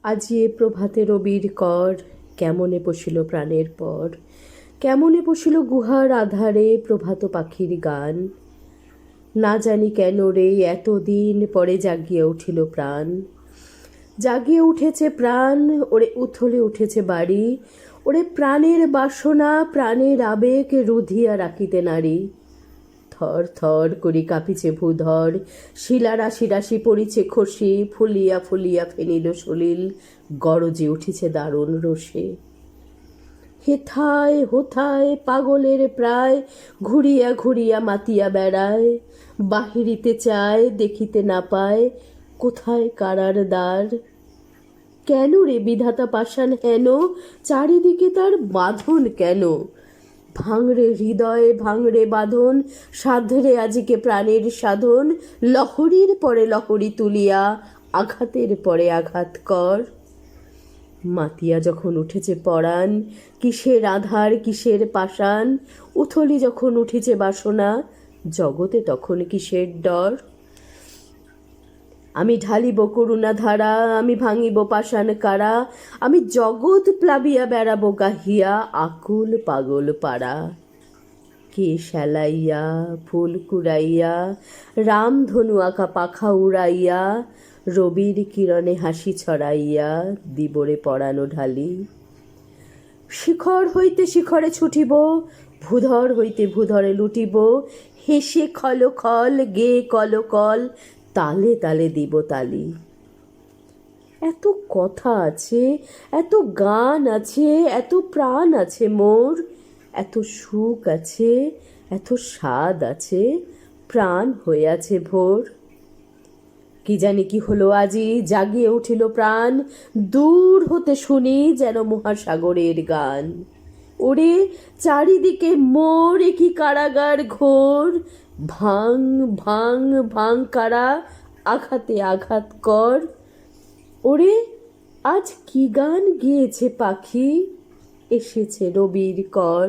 আজি এ প্রভাতে রবির কর, কেমনে পশিল প্রাণের পর, কেমনে পশিল গুহার আধারে প্রভাত পাখির গান। না জানি কেন রে এতদিন পরে জাগিয়ে উঠিল প্রাণ। জাগিয়ে উঠেছে প্রাণ, ওরে উথলে উঠেছে বাড়ি, ওরে প্রাণের বাসনা প্রাণের আবেগ রুধিয়া রাখিতে নারী। থর থর করি কাঁপিছে ভূধর, শিলা রাশি রাশি পড়িছে খসি, ফুলিয়া ফুলিয়া ফেনিল সলিল, গরজে উঠিছে দারুণ রোষে। হেথায় হোথায় পাগলের প্রায়, ঘুরিয়া ঘুরিয়া মাতিয়া বেড়ায়, বাহিরিতে চায় দেখিতে না পায়, কোথায় কারার দ্বার। কেন রে বিধাতা পাষাণ হেন, চারিদিকে তার বাঁধন কেন? ভাঙড়ে হৃদয়ে ভাঙড়ে বাঁধন, সাধরে আজিকে প্রাণের সাধন, লহরীর পরে লহরী তুলিয়া আঘাতের পরে আঘাত কর। মাতিয়া যখন উঠেছে পরাণ, কিসের আধার কিসের পাষাণ, উথলি যখন উঠেছে বাসনা, জগতে তখন কিসের ডর। আমি ঢালিব করুণা ধারা, আমি ভাঙিব পাষাণ কারা, আমি জগৎ প্লাবিয়া বেড়াবো গাহিয়া আকুল পাগল পাড়া। কে শ্যালাইয়া ফুল কুড়াইয়া, রামধনু আঁকা পাখা উড়াইয়া, রবির কিরণে হাসি ছড়াইয়া দিবরে পরানো ঢালি। শিখর হইতে শিখরে ছুটিব, ভূধর হইতে ভূধরে লুটিব, হেসে খল খল গে কল কল, তালে তালে দিব তালি। এত কথা আছে, এত গান আছে, এত প্রাণ আছে মোর, এত সুখ আছে, এত স্বাদ আছে, প্রাণ হয়ে আছে ভোর। কি জানি কি হলো আজি, জাগিয়ে উঠিল প্রাণ, দূর হতে শুনি যেন মহাসাগরের গান। ওরে চারিদিকে মোর কি কারাগার ঘোর, ভাঙ ভাঙ ভাঙ কারা, আঘাতে আঘাত কর। ওরে আজ কি গান গেয়েছে পাখি, এসেছে রবির কর।